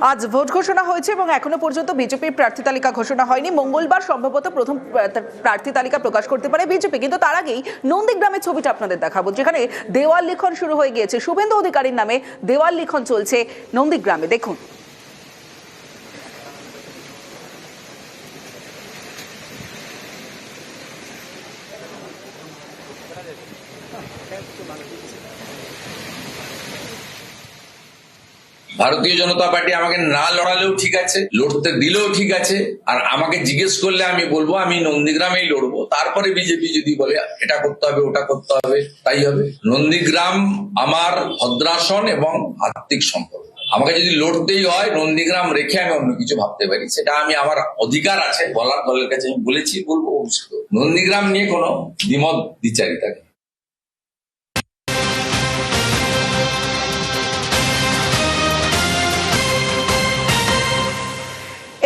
আজ ভোট ঘোষণা হয়েছে এবং এখনো পর্যন্ত বিজেপির প্রার্থী তালিকা ঘোষণা হয়নি। মঙ্গলবার সম্ভবত প্রথম প্রার্থী তালিকা প্রকাশ করতে পারে বিজেপি, কিন্তু তার আগেই নন্দীগ্রামের ছবিটা আপনাদের দেখাবো, যেখানে দেওয়াল লিখন শুরু হয়ে গিয়েছে। শুভেন্দু অধিকারীর নামে দেওয়াল লিখন চলছে নন্দীগ্রামে, দেখুন। ভারতীয় জনতা পার্টি আমাকে না লড়ালেও ঠিক আছে, লড়তে দিলেও ঠিক আছে, আর আমাকে জিজ্ঞেস করলে আমি বলবো আমি নন্দীগ্রামেই লড়বো। তারপরে বিজেপি যদি বলে এটা করতে হবে ওটা করতে হবে, তাই হবে। নন্দীগ্রাম আমার ভদ্রাসন এবং আত্মিক সম্পর্ক। আমাকে যদি লড়তেই হয় নন্দীগ্রাম রেখে আমি অন্য কিছু ভাবতে পারি, সেটা আমি আমার অধিকার আছে বলার, দলের কাছে আমি বলেছি, বলবো। নন্দীগ্রাম নিয়ে কোনো দ্বিমত দ্বিচারিতা নেই।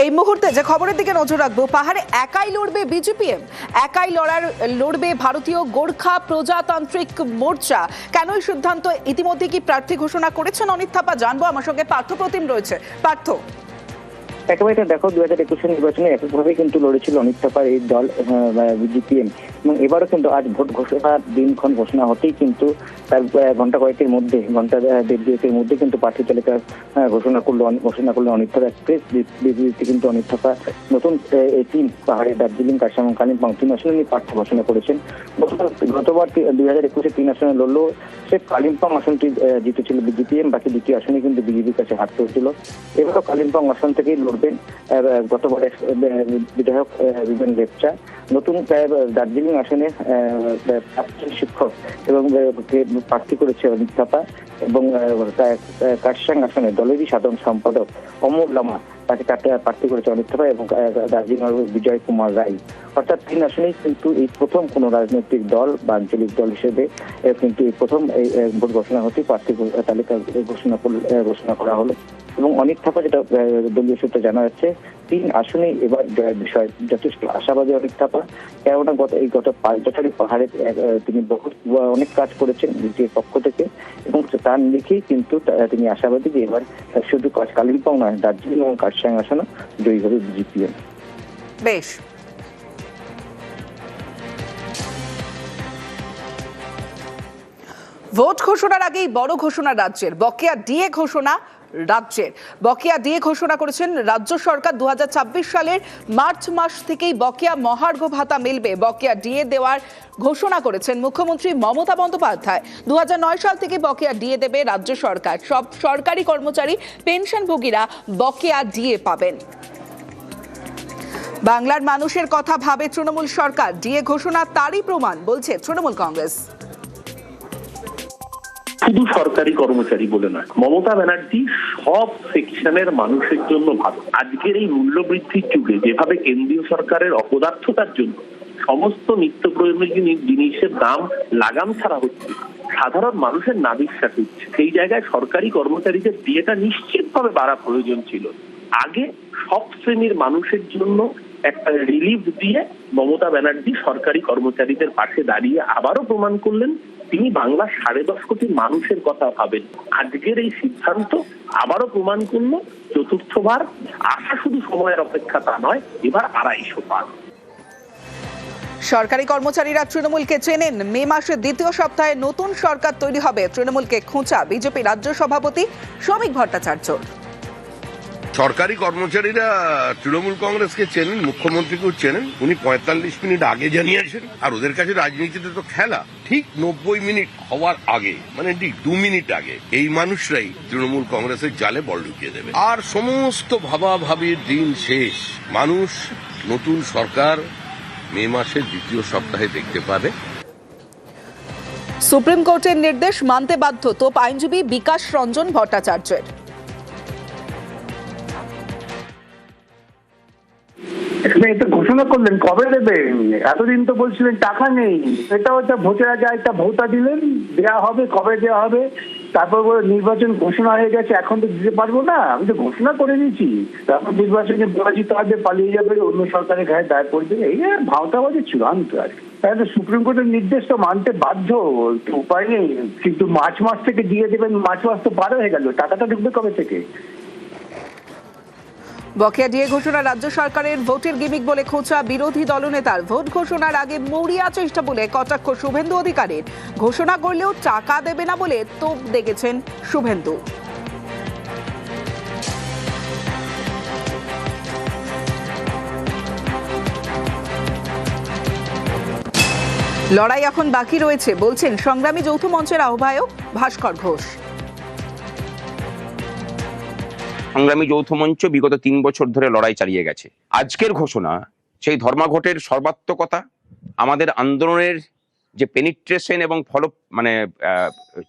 এই মুহূর্তে যে খবরের দিকে নজর রাখবো, পাহাড়ে একাই লড়বে বিজেপিএম, একাই লড়বে ভারতীয় গোর্খা প্রজাতান্ত্রিক মোর্চা। কেন এই সিদ্ধান্ত? ইতিমধ্যে কি প্রার্থী ঘোষণা করেছেন অনিত থাপা? জানবো। আমার সঙ্গে পার্থ প্রতিম রয়েছে। পার্থ, একেবারে দেখো 2021 নির্বাচনে এককভাবে কিন্তু লড়েছিল অনিত থাপার এই দল বিজেপিএম, এবং এবারও কিন্তু আজ ভোট ঘোষণার দিনক্ষণ ঘোষণা হতেই কিন্তু তার ঘন্টা দেড় দুয়েকের মধ্যে কিন্তু প্রার্থী তালিকা ঘোষণা করলো অনিত থাপা। এক্সপ্রেস বিবৃতি কিন্তু অনিত থাপা নতুন এই তিন পাহাড়ে দার্জিলিং, কার্শিয়াং, কালিম্পং তিন আসনে নিয়ে প্রার্থী ঘোষণা করেছেন। গতবার 2021-এ 3 আসনে লড়লেও সে কালিম্পং আসনটি জিতেছিল বিজেপিএম, বাকি দুটি আসনে কিন্তু বিজেপির কাছে হারতে হয়েছিল। এবারও কালিম্পং আসন থেকেই লড়বেন গতবারের বিধায়ক বিবেন লেপচা। নতুন দার্জিলিং আসনে শিক্ষক এবং প্রার্থী করেছে অনিত থাপা, এবং কার্শিয়াং আসনে দলেরই সাধারণ সম্পাদক অমর লামা তাকে প্রার্থী করেছে অনিত থাপা, এবং দার্জিলিং বিজয় কুমার রায়। অর্থাৎ 3 আসনেই কিন্তু এই প্রথম কোন রাজনৈতিক দল বা আঞ্চলিক দল হিসেবে কিন্তু এই প্রথম এই ভোট ঘোষণা হতে প্রার্থী তালিকা ঘোষণা করা হলো। এবং অনিত থাপা, যেটা দলীয় সূত্রে জানা যাচ্ছে, 3 আসনেই এবার জয়ের বিষয় যথেষ্ট আশাবাদী অনিত থাপা। কেননা গত 5 বছরই পাহাড়ে তিনি অনেক কাজ করেছেন বিজেপির পক্ষ থেকে, এবং তার লিখেই কিন্তু তিনি আশাবাদী যে এবার শুধু কালিম্পং নয়, দার্জিলিং এবং কার্শিয়াং আসনে জয়ী হবে বিজেপিএম। বেশ। ভোট ঘোষণার আগেই বড় ঘোষণা রাজ্যের। বকেয়া ডিএ ঘোষণা করেছেন রাজ্য সরকার। 2026 সালের মার্চ মাস থেকেই বকেয়া মহার্ঘ ভাতা মিলবে। বকেয়া ডিএ দেওয়ার ঘোষণা করেছেন মুখ্যমন্ত্রী মমতা বন্দ্যোপাধ্যায়। 2009 সাল থেকে বকেয়া ডিএ দেবে রাজ্য সরকার। সব সরকারি কর্মচারী, পেনশনভোগীরা বকেয়া ডিএ পাবেন। বাংলার মানুষের কথা ভাবে তৃণমূল সরকার। ডিএ ঘোষণা তারই প্রমাণ, বলছে তৃণমূল কংগ্রেস। শুধু সরকারি কর্মচারী বলে নয়, মমতা ব্যানার্জি সব সেকশনের মানুষের জন্য ভালো। আজকের এই মূল্যবৃদ্ধির যুগে যেভাবে কেন্দ্রীয় সরকারের অপদার্থতার জন্য সমস্ত নিত্য প্রয়োজনীয় জিনিসের দাম লাগাম ছাড়া হচ্ছে, সাধারণ মানুষের নাবিশ্বাস হচ্ছে, সেই জায়গায় সরকারি কর্মচারীদের ডিএটা নিশ্চিতভাবে বাড়া প্রয়োজন ছিল। আগে সব শ্রেণীর মানুষের জন্য একটা রিলিফ দিয়ে মমতা ব্যানার্জি সরকারি কর্মচারীদের পাশে দাঁড়িয়ে আবারও প্রমাণ করলেন তিনি বাংলার 10.5 কোটি মানুষের কথা ভাবেন। আজকের এই সিদ্ধান্ত আবারও প্রমাণ করলো চতুর্থবার আশা শুধু সময়ের অপেক্ষা তা নয়, এবার 250 পার। সরকারি কর্মচারীরা তৃণমূলকে চেনেন। মে মাসের দ্বিতীয় সপ্তাহে নতুন সরকার তৈরি হবে। তৃণমূলকে খোঁচা বিজেপি রাজ্য সভাপতি শ্রমিক ভট্টাচার্য। সরকারি কর্মচারীরা তৃণমূল কংগ্রেসকে চেনেন, মুখ্যমন্ত্রীকেও চেনেন। উনি 45 মিনিট আগে জানিয়েছেন। আর ওদের কাছে রাজনীতিতে তো খেলা ঠিক 90 মিনিট হওয়ার আগে, মানে ঠিক 2 মিনিট আগে এই মানুষরাই তৃণমূল কংগ্রেসের জালে বল ঢুকিয়ে দেবে। আর সমস্ত ভাবাভাবির দিন শেষ। মানুষ নতুন সরকার মে মাসের দ্বিতীয় সপ্তাহে দেখতে পাবে। সুপ্রিম কোর্টের নির্দেশ মানতে বাধ্য তোপ আইনজীবী বিকাশ রঞ্জন ভট্টাচার্যের। এটা ঘোষণা করলেন, কবে দেবেন? এতদিন তো বলছিলেন টাকা নেই। এটা হচ্ছে ভোটের আগে একটা ভোটা দিলেন, দেওয়া হবে, কবে দেওয়া হবে, তারপর নির্বাচন ঘোষণা হয়ে গেছে, এখন তো দিতে পারবো না, আমি তো ঘোষণা করে দিয়েছি। তারপর নির্বাচনে পরাজিত হবে, পালিয়ে যাবে, অন্য সরকারের গায়ে দায় পড়বে। এই ভাওতাবাজি চূড়ান্ত আর কি। তাহলে সুপ্রিম কোর্টের নির্দেশ তো মানতে বাধ্য, উপায় নেই। কিন্তু মার্চ মাস থেকে দিয়ে দেবেন, মার্চ মাস তো পার হয়ে গেল, টাকাটা ঢুকবে কবে থেকে? বকেয়া ডিএ ঘোষণা রাজ্য সরকারের ভোটের গিমিক বলে খোঁচা বিরোধী দলনেতার। ভোট ঘোষণার আগে মরিয়া চেষ্টা বলে কটাক্ষ শুভেন্দু অধিকারীর। ঘোষণা করলেও টাকা দেবে না বলে তোপ দেখেছেন শুভেন্দু। লড়াই এখন বাকি রয়েছে বলছেন সংগ্রামী যৌথ মঞ্চের আহ্বায়ক ভাস্কর ঘোষ। সংগ্রামী যৌথ মঞ্চ বিগত 3 বছর ধরে লড়াই চালিয়ে গেছে। আজকের ঘোষণা সেই ধর্মঘটের সর্বাত্মকতা, আমাদের আন্দোলনের যে পেনিট্রেশন এবং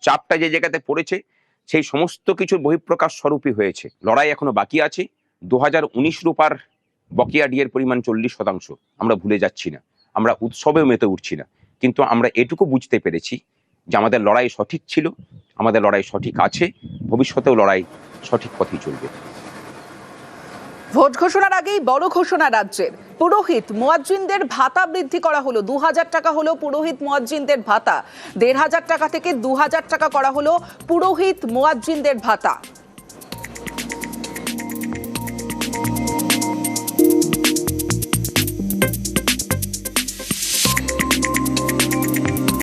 চাপটা যে জায়গাতে পড়েছে সেই সমস্ত কিছুর বহিঃপ্রকাশ স্বরূপই হয়েছে। লড়াই এখনো বাকি আছে। 2019 রূপার বকেয়া ডিএর পরিমাণ 40%। আমরা ভুলে যাচ্ছি না, আমরা উৎসবেও মেতে উঠছি না, কিন্তু আমরা এটুকু বুঝতে পেরেছি যে আমাদের লড়াই সঠিক ছিল, আমাদের লড়াই সঠিক আছে, ভবিষ্যতেও লড়াই সঠিক পথেই চলবে। ভোট ঘোষণার আগেই বড় ঘোষণা রাজ্যের। পুরোহিত মুয়াজ্জিনদের ভাতা বৃদ্ধি করা হলো। 2000 টাকা হলো পুরোহিত মুয়াজ্জিনদের ভাতা। 1500 টাকা থেকে 2000 টাকা করা হলো পুরোহিত মুয়াজ্জিনদের ভাতা।